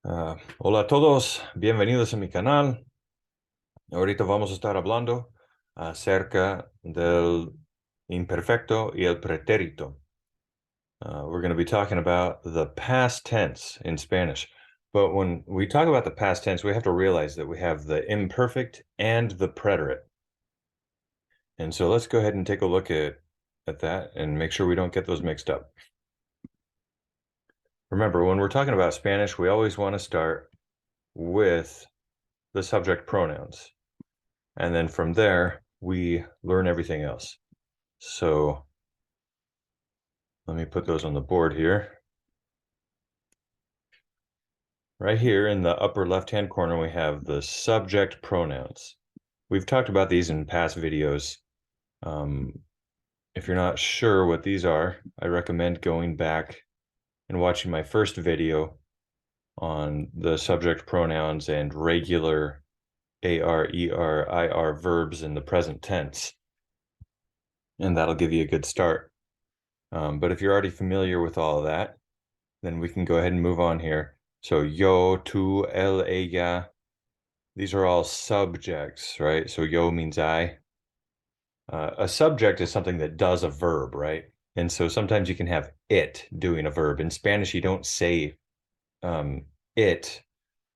Hola a todos, bienvenidos a mi canal. Ahorita vamos a estar hablando acerca del imperfecto y el pretérito. We're going to be talking about the past tense in Spanish. But when we talk about the past tense, we have to realize that we have the imperfect and the preterite. And so let's go ahead and take a look at that and make sure we don't get those mixed up. Remember, when we're talking about Spanish, we always want to start with the subject pronouns. And then from there, we learn everything else. So let me put those on the board here. Right here in the upper left-hand corner, we have the subject pronouns. We've talked about these in past videos. If you're not sure what these are, I recommend going back and watching my first video on the subject pronouns and regular AR, ER, IR verbs in the present tense. And that'll give you a good start. But if you're already familiar with all of that, then we can go ahead and move on here. So yo, tú, él, ella, these are all subjects, right? So yo means I. A subject is something that does a verb, right? And so sometimes you can have it doing a verb. In Spanish, you don't say it.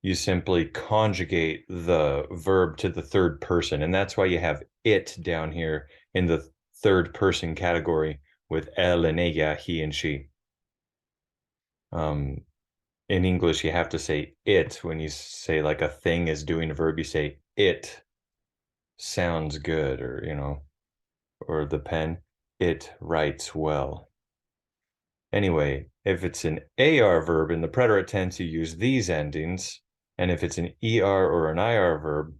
You simply conjugate the verb to the third person. And that's why you have it down here in the third person category with él and ella, he and she. In English, you have to say it. When you say like a thing is doing a verb, you say it sounds good, or, or the pen, it writes well. Anyway, if it's an AR verb in the preterite tense, you use these endings. And if it's an ER or an IR verb,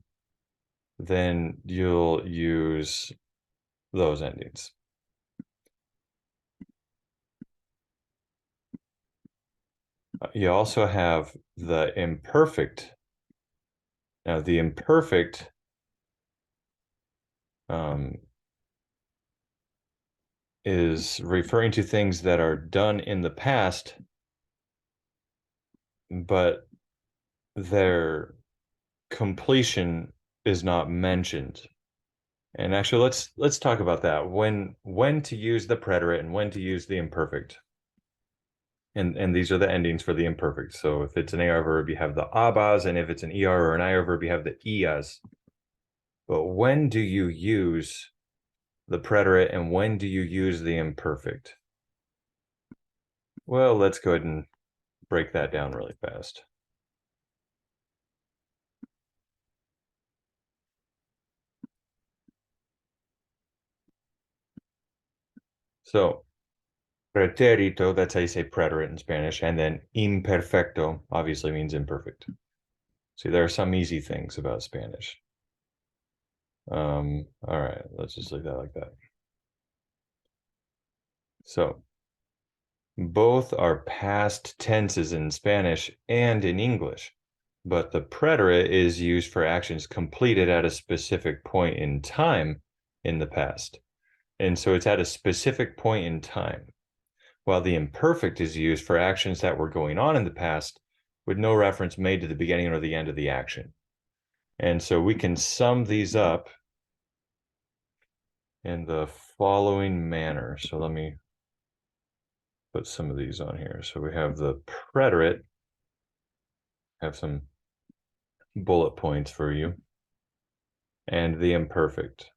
then you'll use those endings. You also have the imperfect. Now, the imperfect is referring to things that are done in the past, but their completion is not mentioned. And actually, let's talk about that. When to use the preterite and when to use the imperfect. And these are the endings for the imperfect. So if it's an AR verb, you have the abas, and if it's an ER or an IR verb, you have the ias. But when do you use the preterite and when do you use the imperfect? Well, let's go ahead and break that down really fast. So preterito, that's how you say preterite in Spanish, and then imperfecto obviously means imperfect. See, there are some easy things about Spanish. All right, let's just leave that like that. So both are past tenses in Spanish and in English, but the preterite is used for actions completed at a specific point in time in the past. And so it's at a specific point in time, while the imperfect is used for actions that were going on in the past with no reference made to the beginning or the end of the action. And so we can sum these up in the following manner. So let me put some of these on here. So we have the preterite, have some bullet points for you, and the imperfect.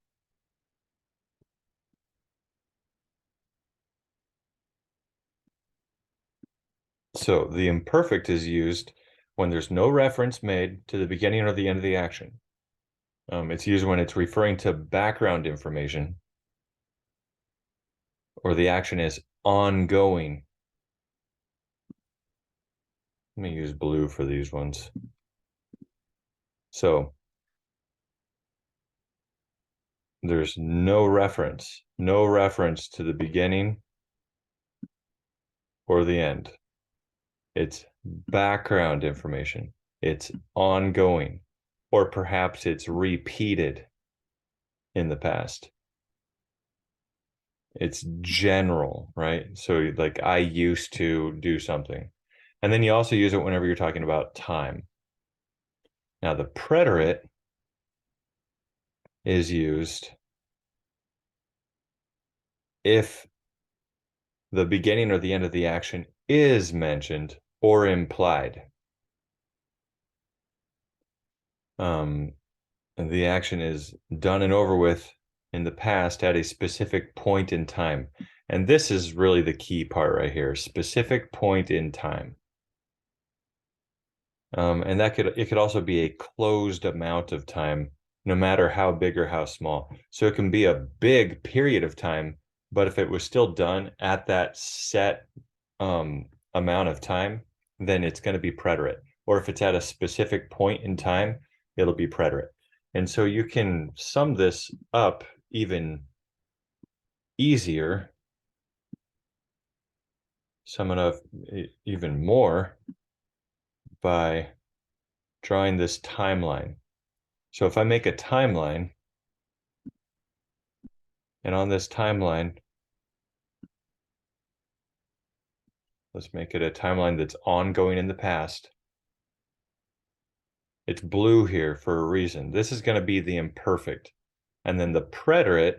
So the imperfect is used when there's no reference made to the beginning or the end of the action. It's used when it's referring to background information or the action is ongoing. Let me use blue for these ones. So there's no reference to the beginning or the end. It's background information. It's ongoing, or perhaps it's repeated in the past. It's general, right? So like I used to do something. And then you also use it whenever you're talking about time. Now, the preterite is used if the beginning or the end of the action is mentioned or implied. And the action is done and over with in the past at a specific point in time. And this is really the key part right here, specific point in time. And it could also be a closed amount of time, no matter how big or how small. So it can be a big period of time, but if it was still done at that set amount of time, then it's going to be preterite. Or if it's at a specific point in time, it'll be preterite. And so you can sum this up even easier, sum it up even more by drawing this timeline. So if I make a timeline, and on this timeline, let's make it a timeline that's ongoing in the past. It's blue here for a reason. This is going to be the imperfect. And then the preterite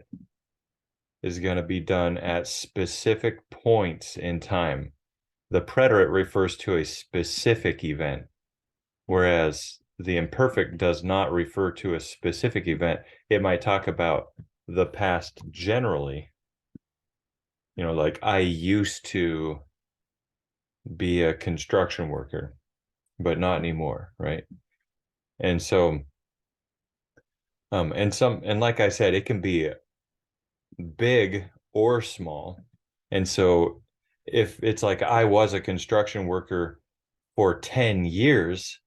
is going to be done at specific points in time. The preterite refers to a specific event, whereas the imperfect does not refer to a specific event. It might talk about the past generally. Like I used to be a construction worker, but not anymore, right? And so, and like I said, it can be big or small. And so if it's like I was a construction worker for 10 years,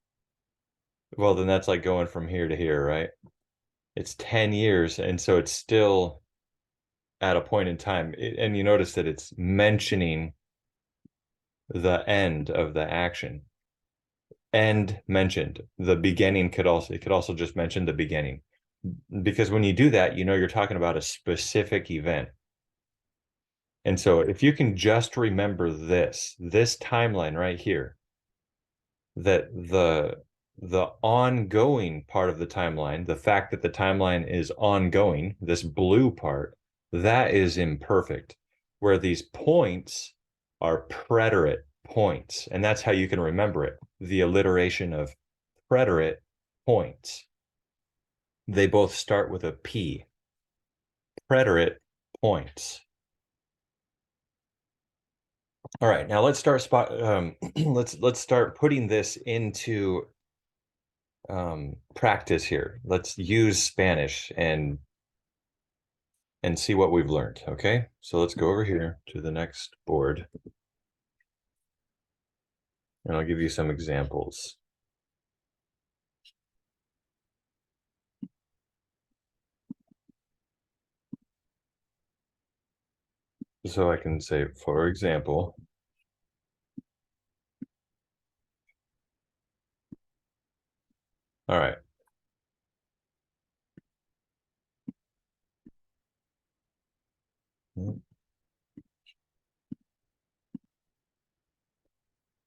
well, then that's like going from here to here, right? It's 10 years. And so it's still at a point in time. And you notice that it's mentioning the end of the action. End mentioned. The beginning it could also just mention the beginning. Because when you do that, you're talking about a specific event. And so if you can just remember this timeline right here, that the ongoing part of the timeline, the fact that the timeline is ongoing, this blue part, that is imperfect, where these points are preterite points. And that's how you can remember it, the alliteration of preterite points. They both start with a P. Preterite points. All right, now let's start let's start putting this into practice here. Let's use Spanish and see what we've learned. Okay, so let's go over here to the next board, and I'll give you some examples. So I can say, for example, all right.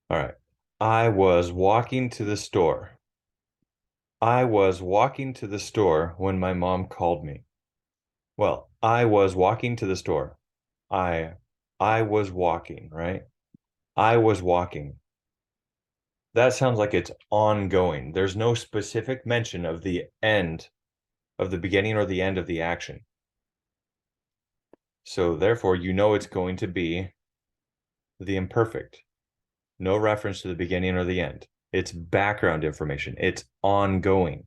All right. I was walking to the store. I was walking to the store when my mom called me. Well, I was walking to the store. I was walking, right? I was walking. That sounds like it's ongoing. There's no specific mention of the end, of the beginning or the end of the action. So therefore, it's going to be the imperfect. No reference to the beginning or the end. It's background information. It's ongoing.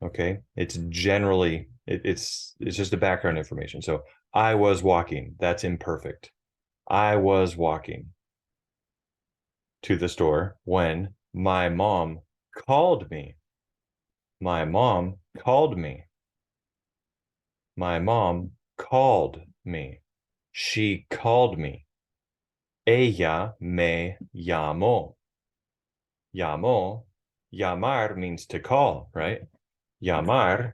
Okay? It's generally, it's just a background information. So I was walking. That's imperfect. I was walking to the store when my mom called me. My mom called me. My mom called me. She called me. Ella me llamó. Llamó. Llamar means to call, right? Llamar.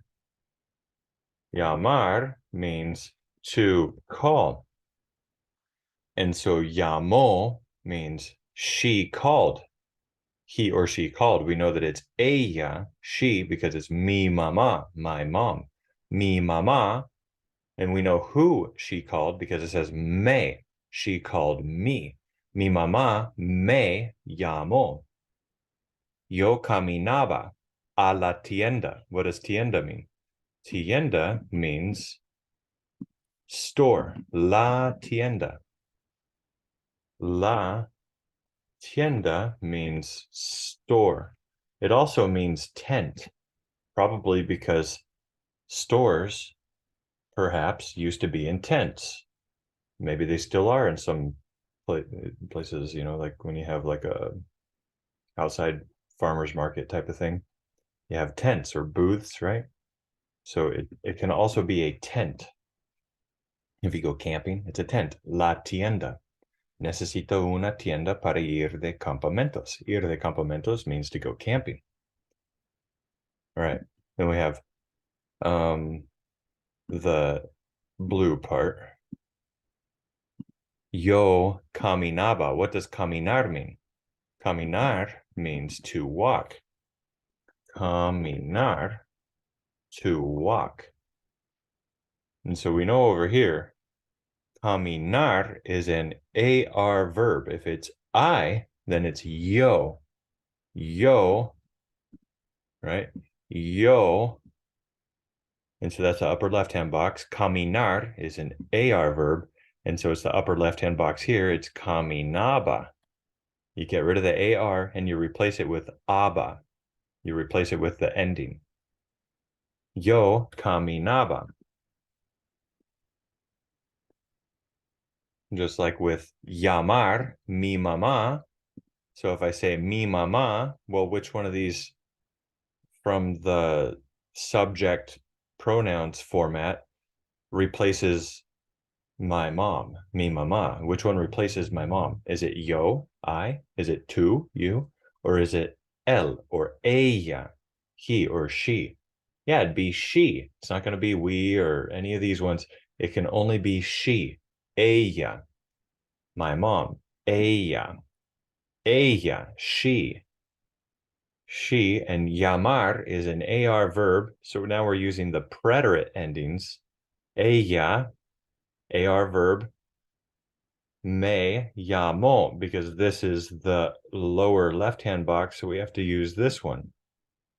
Llamar means to call. And so llamó means she called. He or she called. We know that it's ella, she, because it's mi mama, my mom. Mi mama. And we know who she called because it says me. She called me. Mi mamá me llamó. Yo caminaba a la tienda. What does tienda mean? Tienda means store. La tienda. La tienda means store. It also means tent, probably because stores perhaps used to be in tents. Maybe they still are in some places, you know, like when you have like a outside farmer's market type of thing, you have tents or booths, right? So it can also be a tent. If you go camping, it's a tent. La tienda. Necesito una tienda para ir de campamentos. Ir de campamentos means to go camping. All right. Then we have the blue part. Yo caminaba. What does caminar mean? Caminar means to walk. Caminar, to walk. And so we know over here, caminar is an AR verb. If it's I, then it's yo. Yo, right? Yo. And so that's the upper left-hand box. Caminar is an AR verb. And so it's the upper left-hand box here. It's caminaba. You get rid of the AR and you replace it with aba. You replace it with the ending. Yo caminaba. Just like with llamar, mi mamá. So if I say mi mamá, well, which one of these from the subject pronouns format replaces my mom, mi mamá? Which one replaces my mom? Is it yo, I? Is it tú, you? Or is it él or ella, he or she? Yeah, it'd be she. It's not going to be we or any of these ones. It can only be she, ella, my mom, ella, she. She, and llamar is an AR verb. So now we're using the preterit endings. Ella, AR verb. Me llamó, because this is the lower left-hand box. So we have to use this one.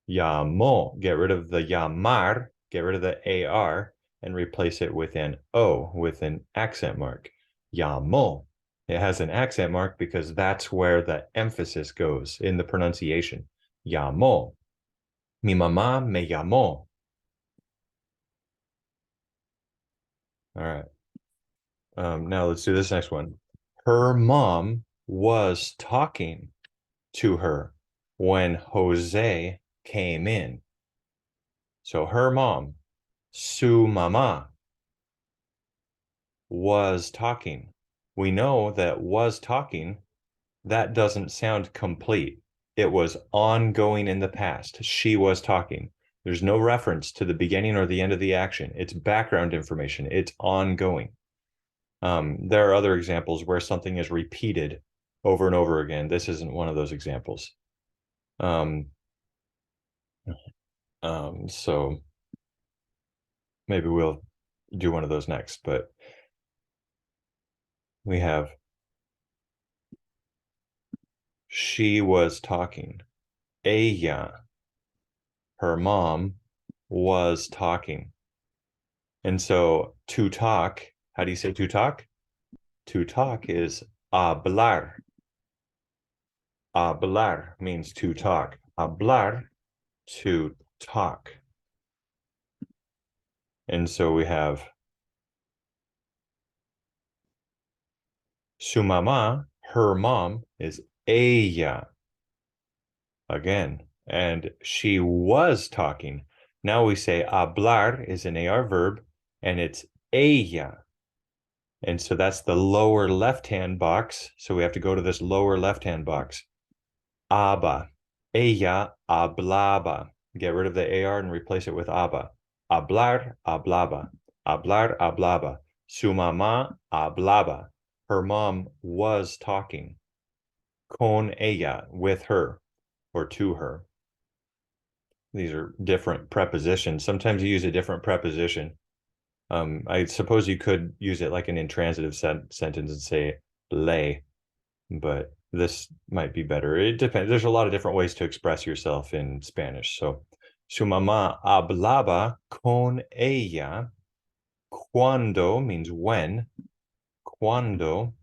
Llamó. Get rid of the llamar, get rid of the AR, and replace it with an O, with an accent mark. Llamó. It has an accent mark because that's where the emphasis goes in the pronunciation. Llamó. Mi mamá me llamó. All right. Now let's do this next one. Her mom was talking to her when Jose came in. So her mom, su mamá, was talking. We know that was talking, that doesn't sound complete. It was ongoing in the past. She was talking. There's no reference to the beginning or the end of the action. It's background information. It's ongoing. There are other examples where something is repeated over and over again. This isn't one of those examples. So maybe we'll do one of those next, but we have she was talking. Ella, her mom, was talking. And so to talk, how do you say to talk? To talk is hablar. Hablar means to talk. Hablar, to talk. And so we have su mamá, her mom, is ella. Again, and she was talking. Now we say hablar is an AR verb, and it's ella. And so that's the lower left-hand box. So we have to go to this lower left-hand box. Aba. Ella hablaba. Get rid of the AR and replace it with aba. Hablar, hablaba. Hablar, hablaba. Su mamá hablaba. Her mom was talking. con ella, with her or to her. These are different prepositions. Sometimes you use a different preposition. I suppose you could use it like an intransitive sentence and say le, but this might be better. It depends. There's a lot of different ways to express yourself in Spanish. So, su mamá hablaba con ella cuando means when, cuando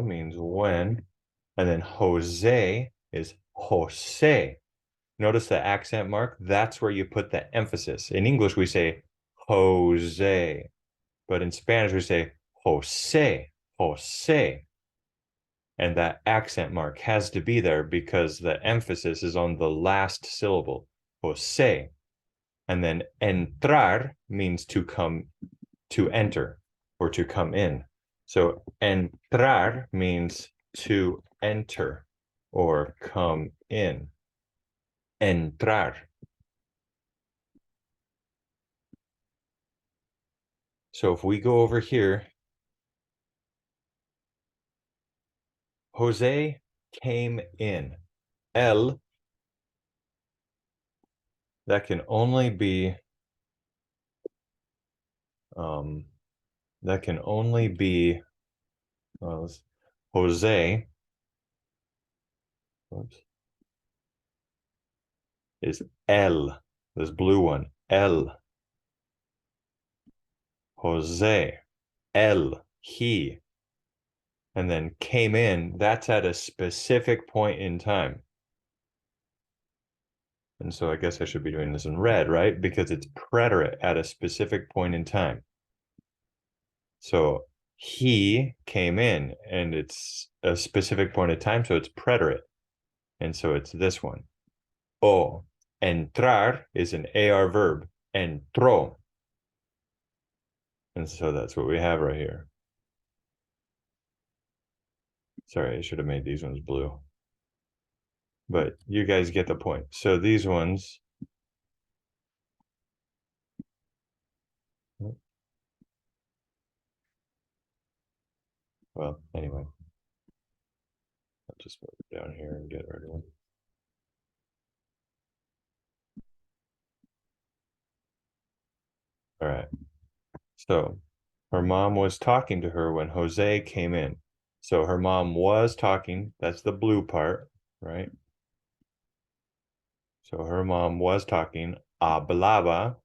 means when, and then Jose is Jose. Notice the accent mark? That's where you put the emphasis. In English, we say Jose, but in Spanish, we say Jose, Jose. And that accent mark has to be there because the emphasis is on the last syllable, Jose. And then entrar means to come, to enter, or to come in. So entrar means to enter or come in. Entrar. So if we go over here, Jose came in. El, that can only be Jose, oops, is el, this blue one, el. Jose, el, he. And then came in, that's at a specific point in time. And so I guess I should be doing this in red, right? Because it's preterit at a specific point in time. So he came in and it's a specific point of time, so it's preterit. And so it's this one. O, entrar is an AR verb, entró. And so that's what we have right here. Sorry, I should have made these ones blue. But you guys get the point. So these ones, well, anyway, I'll just put it down here and get rid of them. All right. So her mom was talking to her when Jose came in. So her mom was talking. That's the blue part, right? So her mom was talking. Hablaba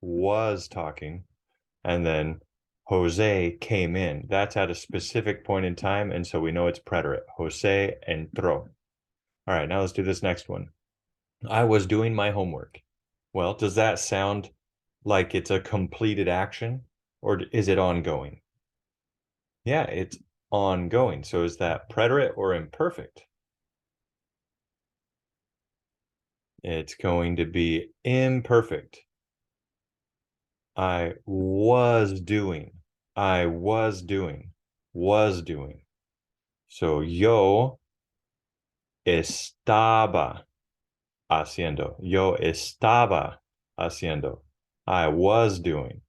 was talking. And then Jose came in. That's at a specific point in time. And so we know it's preterit. Jose entró. All right, now let's do this next one. I was doing my homework. Well, does that sound like it's a completed action or is it ongoing? Yeah, it's ongoing. So is that preterite or imperfect? It's going to be imperfect. I was doing. I was doing. Was doing. So yo estaba haciendo. Yo estaba haciendo. I was doing.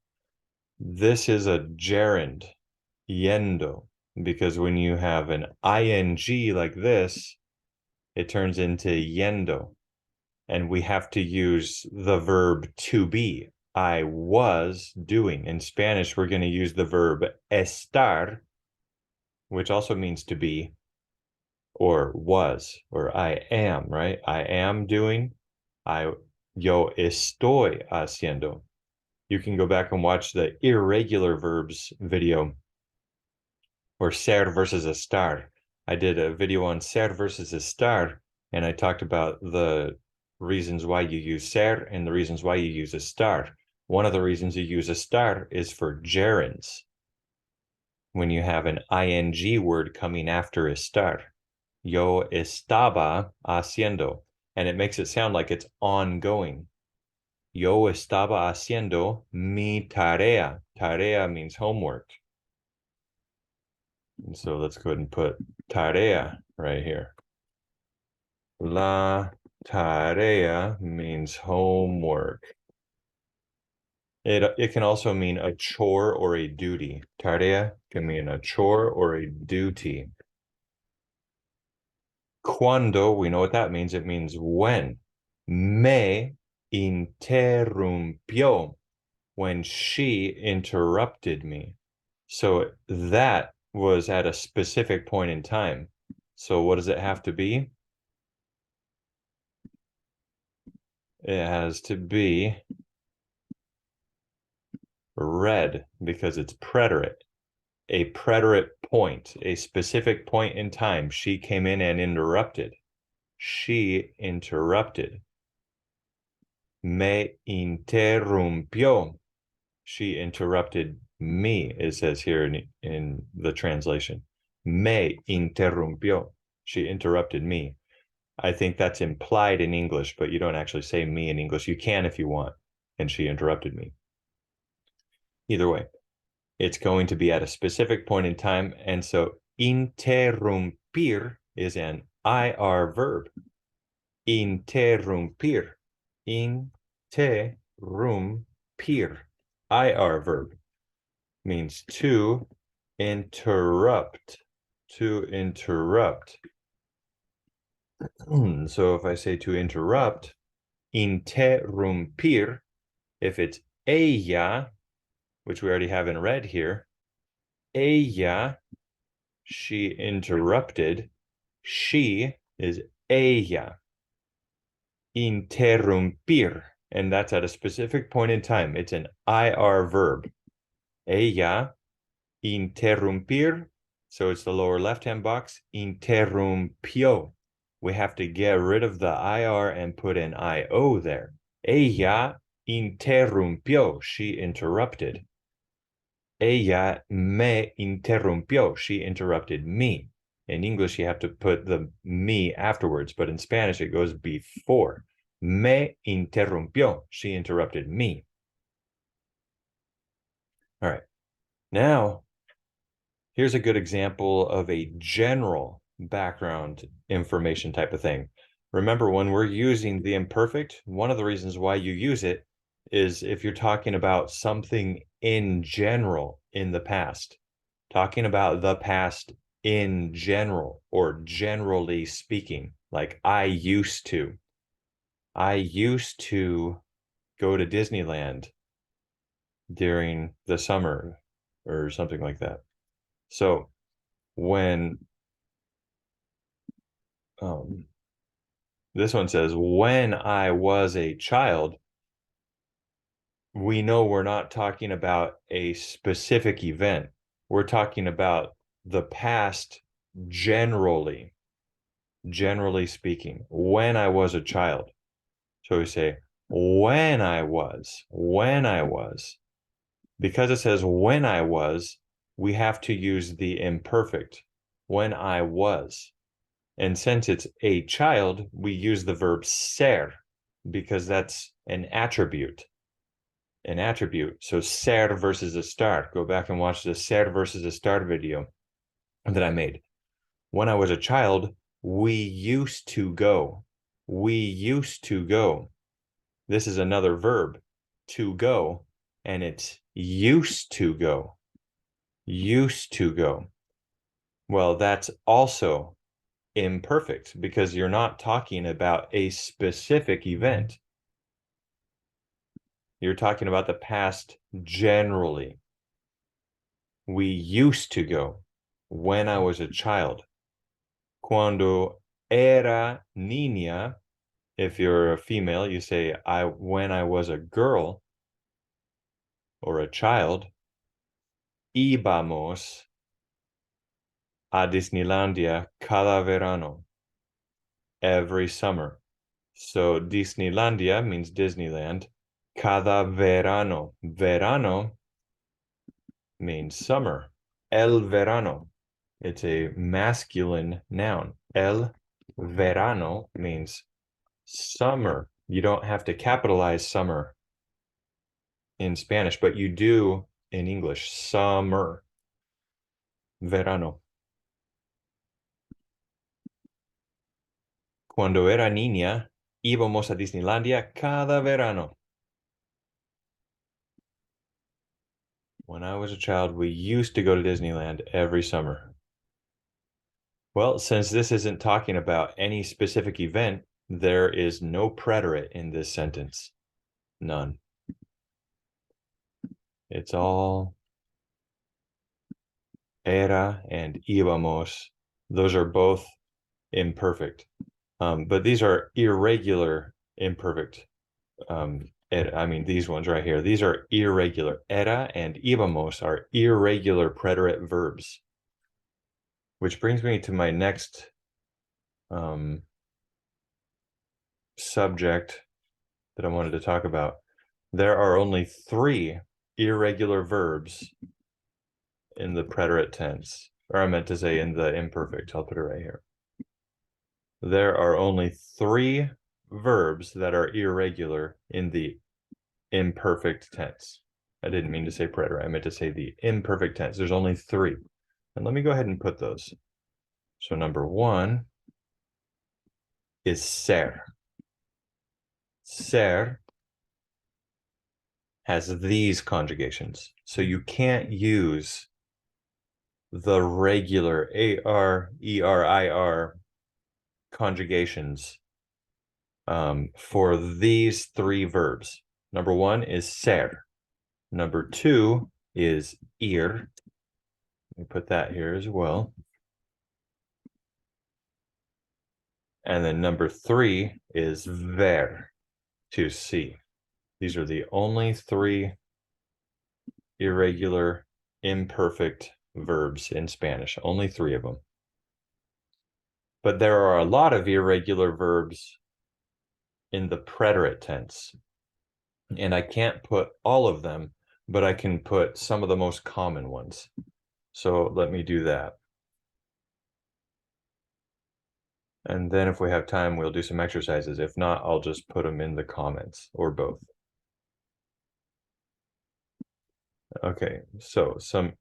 This is a gerund, yendo, because when you have an ing like this, it turns into yendo. And we have to use the verb to be. I was doing. In Spanish, we're going to use the verb estar, which also means to be, or was, or I am, right? I am doing. Yo estoy haciendo. You can go back and watch the irregular verbs video or ser versus estar. I did a video on ser versus estar, and I talked about the reasons why you use ser and the reasons why you use estar. One of the reasons you use estar is for gerunds. When you have an ing word coming after estar. Yo estaba haciendo. And it makes it sound like it's ongoing. Yo estaba haciendo mi tarea. Tarea means homework. And so let's go ahead and put tarea right here. La tarea means homework. It can also mean a chore or a duty. Tarea can mean a chore or a duty. Cuando, we know what that means. It means when. Me interrumpió, when she interrupted me. So that was at a specific point in time. So what does it have to be? It has to be red because it's preterit. A preterit point, a specific point in time. She came in and interrupted. She interrupted. Me interrumpió. She interrupted me, it says here in the translation. Me interrumpió. She interrupted me. I think that's implied in English, but you don't actually say me in English. You can if you want. And she interrupted me. Either way, it's going to be at a specific point in time. And so interrumpir is an IR verb. Interrumpir. Interrumpir. IR verb means to interrupt. To interrupt. So if I say to interrupt, interrumpir, if it's ella, which we already have in red here, ella, she interrupted, she is ella. Interrumpir, and that's at a specific point in time. It's an IR verb. Ella interrumpir, so it's the lower left-hand box, interrumpió. We have to get rid of the IR and put an IO there. Ella interrumpió, she interrupted. Ella me interrumpió, she interrupted me. In English, you have to put the me afterwards, but in Spanish, it goes before. Me interrumpió, she interrupted me. All right, now here's a good example of a general background information type of thing. Remember, when we're using the imperfect, one of the reasons why you use it is if you're talking about something in general in the past, talking about the past in general or generally speaking, like I used to go to Disneyland during the summer or something like that. So when this one says, when I was a child, we know we're not talking about a specific event. We're talking about the past generally speaking, when I was a child. So we say, when I was. Because it says when I was, we have to use the imperfect, when I was. And since it's a child, we use the verb ser because that's an attribute. An attribute. So ser versus estar. Go back and watch the ser versus estar video that I made. When I was a child, we used to go. We used to go. This is another verb, to go, and it's used to go. Used to go. Well, that's also imperfect because you're not talking about a specific event. You're talking about the past generally. We used to go when I was a child. Cuando era niña, if you're a female, you say when I was a girl or a child. Íbamos a Disneylandia cada verano, every summer. So Disneylandia means Disneyland. Cada verano. Verano means summer. El verano. It's a masculine noun. El verano means summer. You don't have to capitalize summer in Spanish, but you do in English. Summer. Verano. Cuando era niña, íbamos a Disneylandia cada verano. When I was a child, we used to go to Disneyland every summer. Well, since this isn't talking about any specific event, there is no preterite in this sentence. None. It's all era and íbamos. Those are both imperfect. But these are irregular imperfect. I mean, these ones right here. These are irregular. Era and íbamos are irregular preterite verbs. Which brings me to my next subject that I wanted to talk about. There are only 3 irregular verbs in the preterite tense, or I meant to say in the imperfect. I'll put it right here. There are only 3 verbs that are irregular in the imperfect tense. I didn't mean to say preterite. I meant to say the imperfect tense. There's only 3. And let me go ahead and put those. So number 1 is ser. Ser has these conjugations. So you can't use the regular AR, ER, IR conjugations for these 3 verbs. Number 1 is ser. Number 2 is ir. Let me put that here as well. And then number 3 is ver, to see. These are the only 3 irregular, imperfect verbs in Spanish. Only 3 of them. But there are a lot of irregular verbs in the preterite tense. And I can't put all of them, but I can put some of the most common ones. So let me do that. And then if we have time, we'll do some exercises. If not, I'll just put them in the comments or both. Okay, so some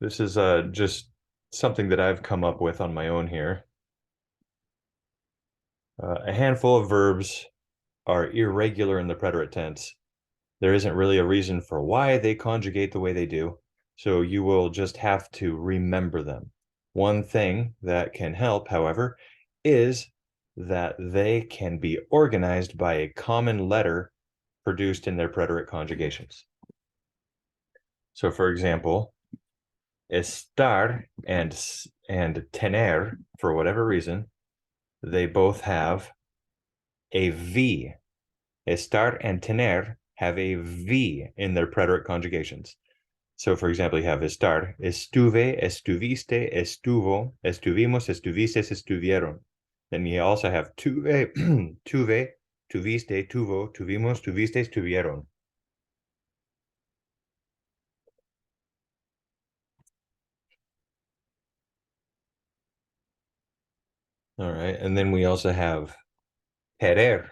this is just something that I've come up with on my own here. A handful of verbs are irregular in the preterite tense. There isn't really a reason for why they conjugate the way they do, so you will just have to remember them. One thing that can help, however, is that they can be organized by a common letter produced in their preterite conjugations. So for example, estar and tener, for whatever reason, they both have a V. Estar and tener have a V in their preterite conjugations. So for example, you have estar, estuve, estuviste, estuvo, estuvimos, estuvistes, estuvieron. Then you also have tuve, tuve, tuviste, tuvo, tuvimos, tuvistes, tuvieron. All right, and then we also have querer.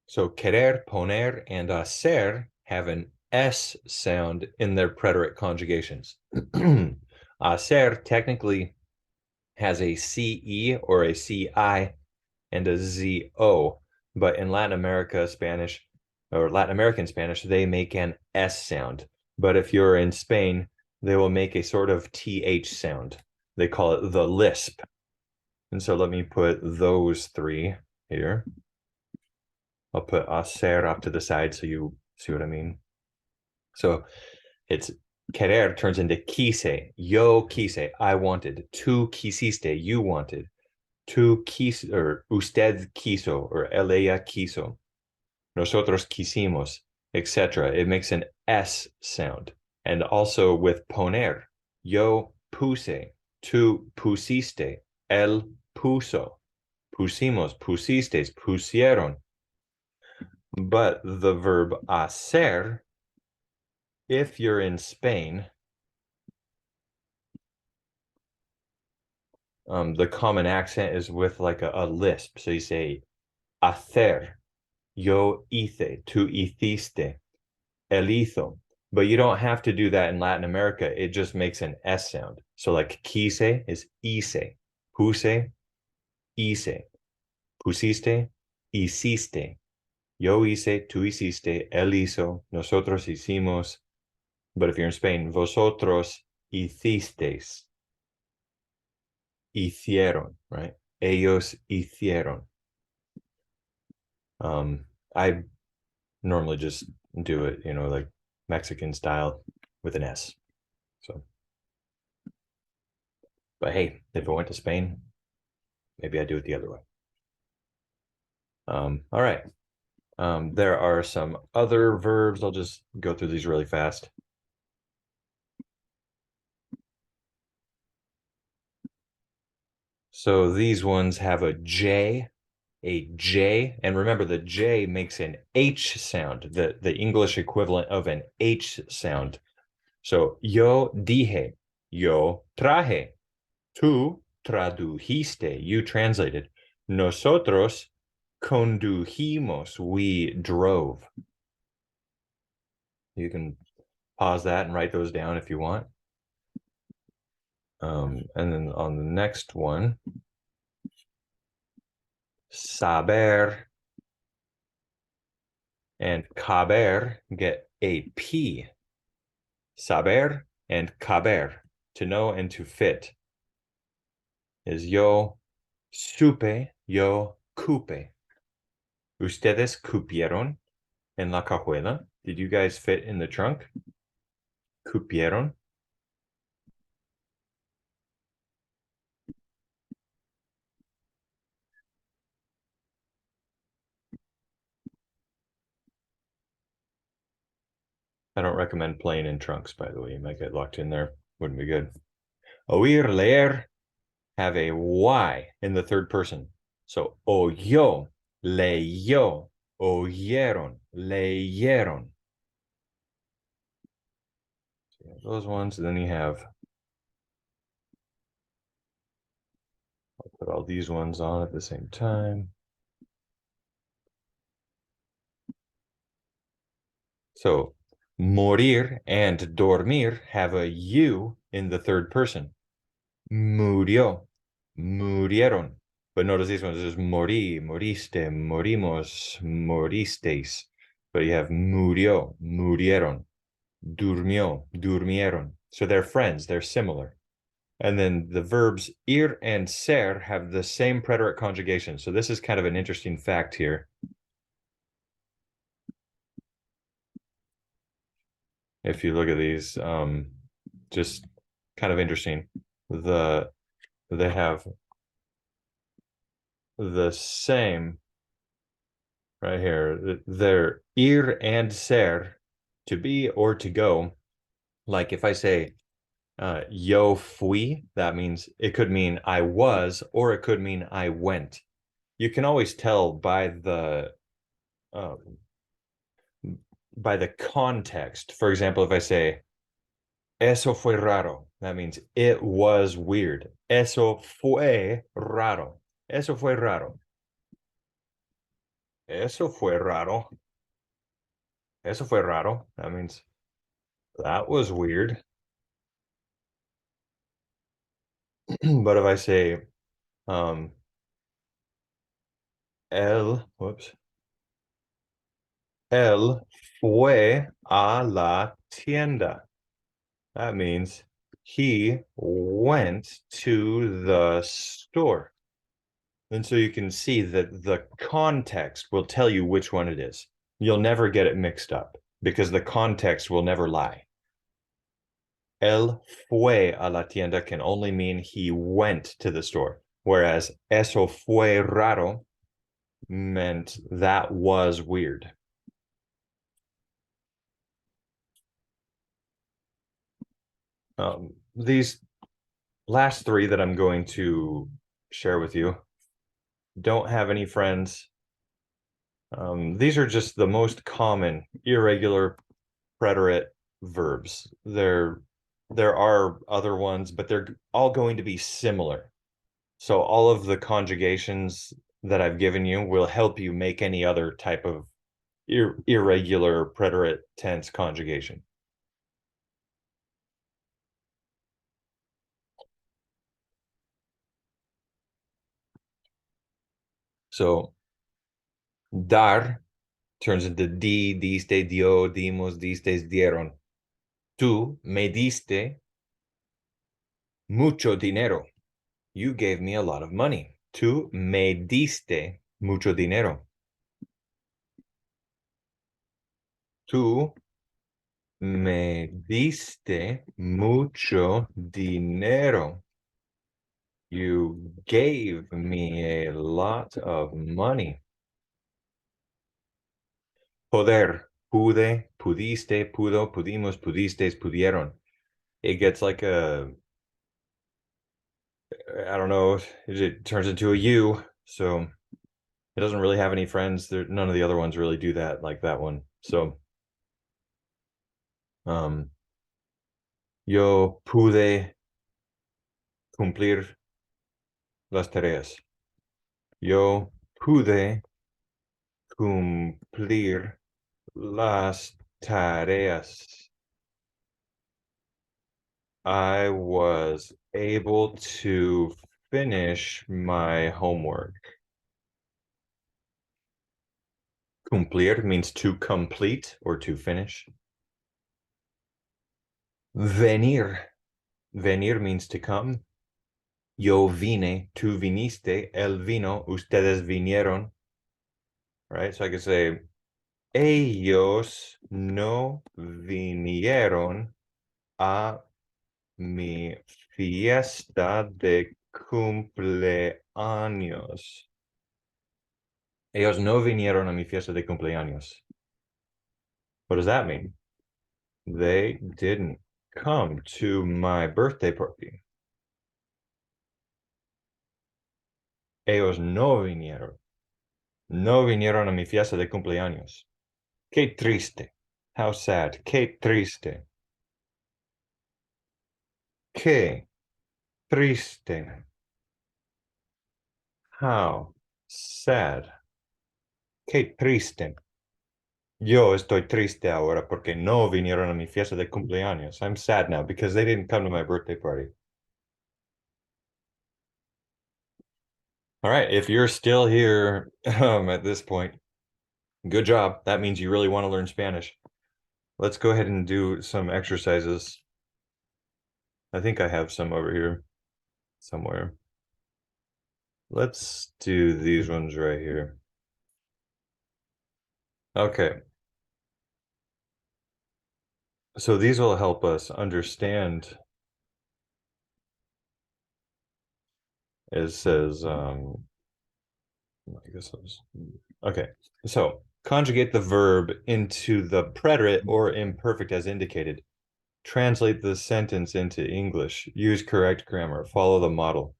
So querer, poner, and hacer have an S sound in their preterite conjugations. Hacer technically has a CE or a CI and a ZO, but in Latin America Spanish, or Latin American Spanish, they make an S sound. But if you're in Spain, they will make a sort of TH sound. They call it the lisp. And so let me put those 3 here. I'll put hacer off to the side so you see what I mean. So it's querer turns into quise. Yo quise, I wanted. Tú quisiste, you wanted. Tú quiso, or usted quiso, or ella quiso. Nosotros quisimos, etc. It makes an S sound. And also with poner, yo puse, tú pusiste, él puso, pusimos, pusistes, pusieron. But the verb hacer, if you're in Spain, the common accent is with like a lisp. So you say hacer, yo hice, tú hiciste, él hizo. But you don't have to do that in Latin America. It just makes an S sound. So like quise is hice, puse, hice, pusiste, hiciste. Yo hice, tú hiciste, él hizo, nosotros hicimos. But if you're in Spain, vosotros hicisteis. Hicieron, right? Ellos hicieron. I normally just do it, like Mexican style with an S. So, but hey, if I went to Spain, maybe I do it the other way. All right. There are some other verbs. I'll just go through these really fast. So these ones have a J, and remember the J makes an H sound, the English equivalent of an H sound. So yo dije, yo traje, tú tradujiste, you translated. Nosotros condujimos, we drove. You can pause that and write those down if you want. And then on the next one, saber and caber get a P. Saber and caber, to know and to fit, is yo supe, yo cupe. Ustedes cupieron en la cajuela. Did you guys fit in the trunk? Cupieron. I don't recommend playing in trunks, by the way. You might get locked in there. Wouldn't be good. Oír, leer have a Y in the third person. So oyó, leyó, oyeron, leyeron. So those ones. And then you have, I'll put all these ones on at the same time. So morir and dormir have a U in the third person. Murió, murieron. But notice these ones is morí, moriste, morimos, moristeis. But you have murió, murieron, durmió, durmieron. So they're friends, they're similar. And then the verbs ir and ser have the same preterite conjugation. So this is kind of an interesting fact here. If you look at these, just kind of interesting. They have the same right here. They're ir and ser, to be or to go. Like if I say yo fui, that means it could mean I was, or it could mean I went. You can always tell um, by the context. For example, if I say eso fue raro, that means it was weird. Eso fue raro. Eso fue raro. Eso fue raro. Eso fue raro. That means that was weird. But if I say um whoops, él fue a la tienda, that means he went to the store. And so you can see that the context will tell you which one it is. You'll never get it mixed up because the context will never lie. Él fue a la tienda can only mean he went to the store, whereas eso fue raro meant that was weird. These last three that I'm going to share with you don't have any friends. These are just the most common irregular preterite verbs. There are other ones, but they're all going to be similar. So all of the conjugations that I've given you will help you make any other type of irregular preterite tense conjugation. So dar turns into di, diste, dio, dimos, distes, dieron. Tú me diste mucho dinero. You gave me a lot of money. Tú me diste mucho dinero. Tú me diste mucho dinero. You gave me a lot of money. Poder, pude, pudiste, pudo, pudimos, pudistes, pudieron. It gets like a, I don't know, it turns into a U. So it doesn't really have any friends. None of the other ones really do that like that one. So, yo pude cumplir las tareas. Yo pude cumplir las tareas. I was able to finish my homework. Cumplir means to complete or to finish. Venir. Venir means to come. Yo vine, tú viniste, él vino, ustedes vinieron. Right? So I could say, ellos no vinieron a mi fiesta de cumpleaños. Ellos no vinieron a mi fiesta de cumpleaños. What does that mean? They didn't come to my birthday party. Ellos no vinieron. No vinieron a mi fiesta de cumpleaños. Qué triste. How sad. Qué triste. Qué triste. How sad. Qué triste. Yo estoy triste ahora porque no vinieron a mi fiesta de cumpleaños. I'm sad now because they didn't come to my birthday party. All right, if you're still here at this point, good job. That means you really want to learn Spanish. Let's go ahead and do some exercises. I think I have some over here somewhere. Let's do these ones right here. Okay. So these will help us understand. It says, I guess I was, okay. So conjugate the verb into the preterite or imperfect as indicated. Translate the sentence into English. Use correct grammar. Follow the model.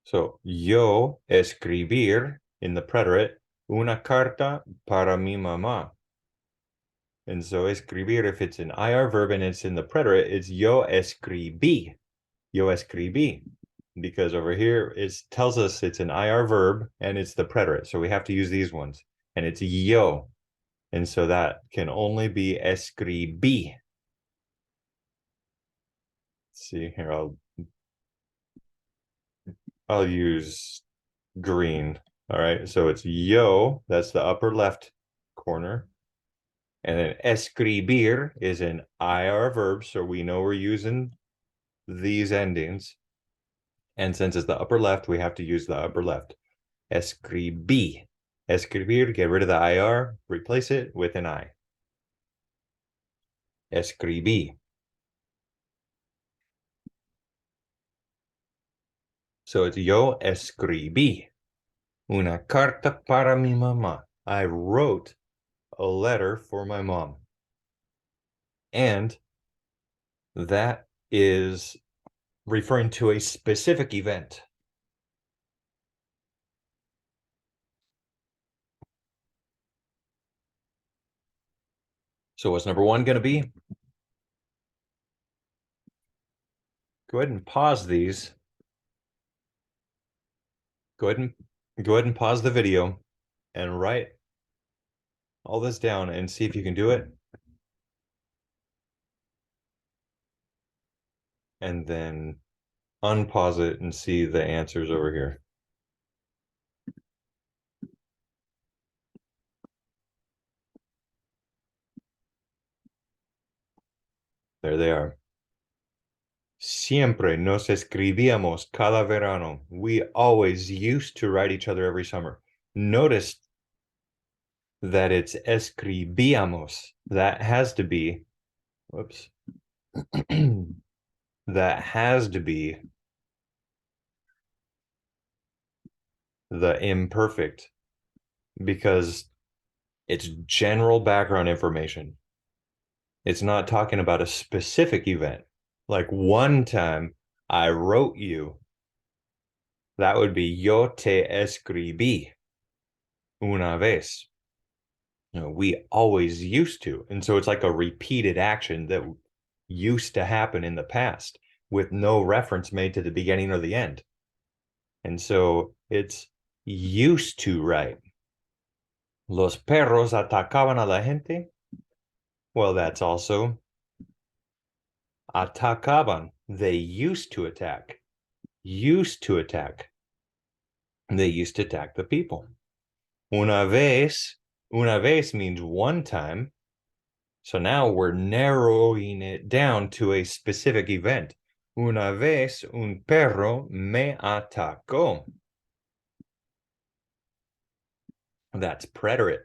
So, yo escribir in the preterite una carta para mi mamá. And so escribir, if it's an IR verb and it's in the preterite, it's yo escribí. Yo escribí. Because over here it tells us it's an IR verb and it's the preterite. So we have to use these ones. And it's yo. And so that can only be escribí. Let's see here, I'll use green. All right, so it's yo, that's the upper left corner. And then escribir is an IR verb, so we know we're using these endings. And since it's the upper left, we have to use the upper left. Escribí. Escribir, get rid of the IR, replace it with an I. Escribí. So it's yo escribí una carta para mi mamá. I wrote a letter for my mom. And that is referring to a specific event. So what's number one going to be? Go ahead and pause these. Go ahead and pause the video and write all this down and see if you can do it. And then unpause it and see the answers over here. There they are. Siempre nos escribíamos cada verano. We always used to write each other every summer. Notice that it's escribíamos. That has to be, whoops, that has to be the imperfect because it's general background information. It's not talking about a specific event. Like one time I wrote you, that would be yo te escribí una vez. We always used to. And so it's like a repeated action that used to happen in the past with no reference made to the beginning or the end. And so it's used to, right? Los perros atacaban a la gente. Well, that's also atacaban. They used to attack. Used to attack. They used to attack the people. Una vez means one time. So now we're narrowing it down to a specific event. Una vez un perro me atacó. That's preterit.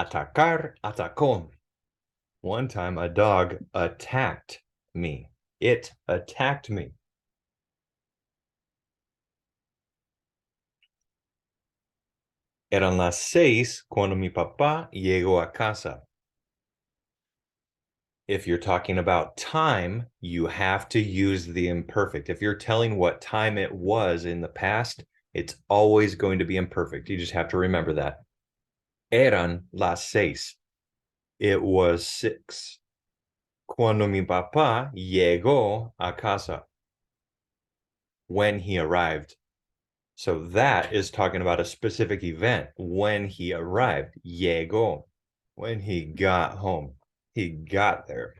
Atacar, atacó. One time a dog attacked me. It attacked me. Eran las 6 cuando mi papá llegó a casa. If you're talking about time, you have to use the imperfect. If you're telling what time it was in the past, it's always going to be imperfect. You just have to remember that. Eran las 6. It was 6. Cuando mi papá llegó a casa. When he arrived. So that is talking about a specific event. When he arrived. Llegó. When he got home. He got there.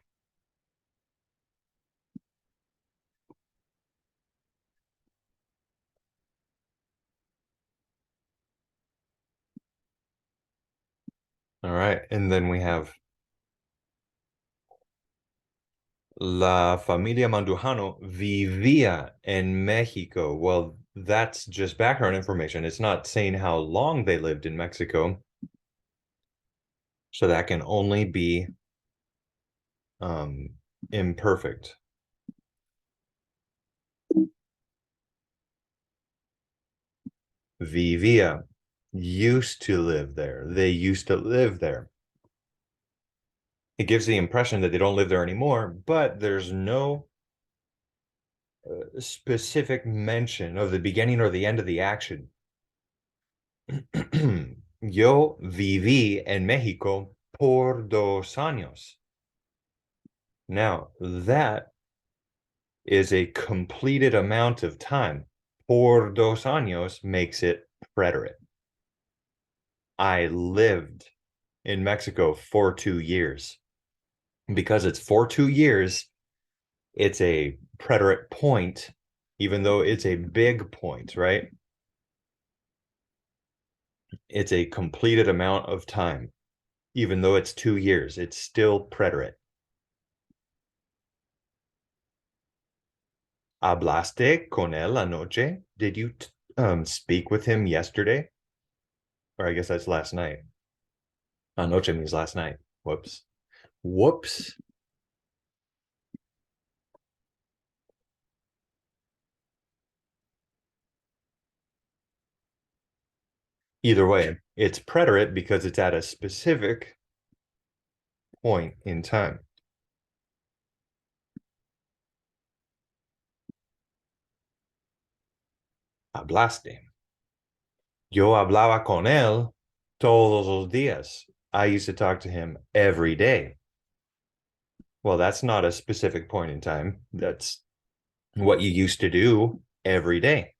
All right. And then we have La familia Mandujano vivía en Mexico. Well, that's just background information. It's not saying how long they lived in Mexico. So that can only be imperfect. Vivía, used to live there. They used to live there. It gives the impression that they don't live there anymore, but there's no specific mention of the beginning or the end of the action. Yo viví en México por 2 años. Now, that is a completed amount of time. Por 2 años makes it preterit. I lived in Mexico for 2 years. Because it's for 2 years, it's a preterit point, even though it's a big point, right? It's a completed amount of time. Even though it's 2 years, it's still preterit. ¿Hablaste con él anoche? Did you speak with him yesterday? Or I guess that's last night. Anoche means last night. Whoops. Whoops. Either way, it's preterit because it's at a specific point in time. Hablaste. Yo hablaba con él todos los días. I used to talk to him every day. Well, that's not a specific point in time. That's what you used to do every day.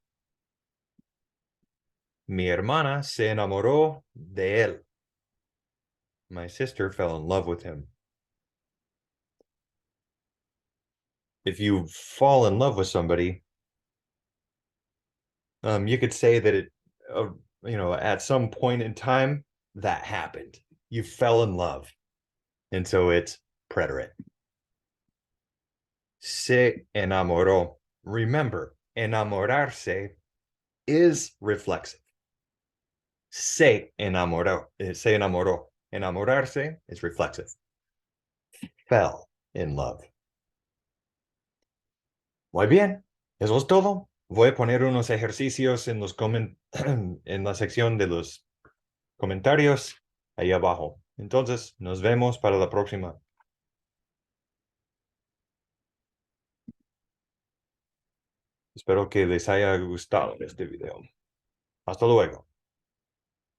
Mi hermana se enamoró de él. My sister fell in love with him. If you fall in love with somebody, you could say that it, at some point in time that happened. You fell in love, and so it's preterit. Se enamoró. Remember, enamorarse is reflexive. Se enamoró. Se enamoró. Enamorarse is reflexive. Fell in love. Muy bien, eso es todo. Voy a poner unos ejercicios en en la sección de los comentarios ahí abajo. Entonces, nos vemos para la próxima. Espero que les haya gustado este video. Hasta luego.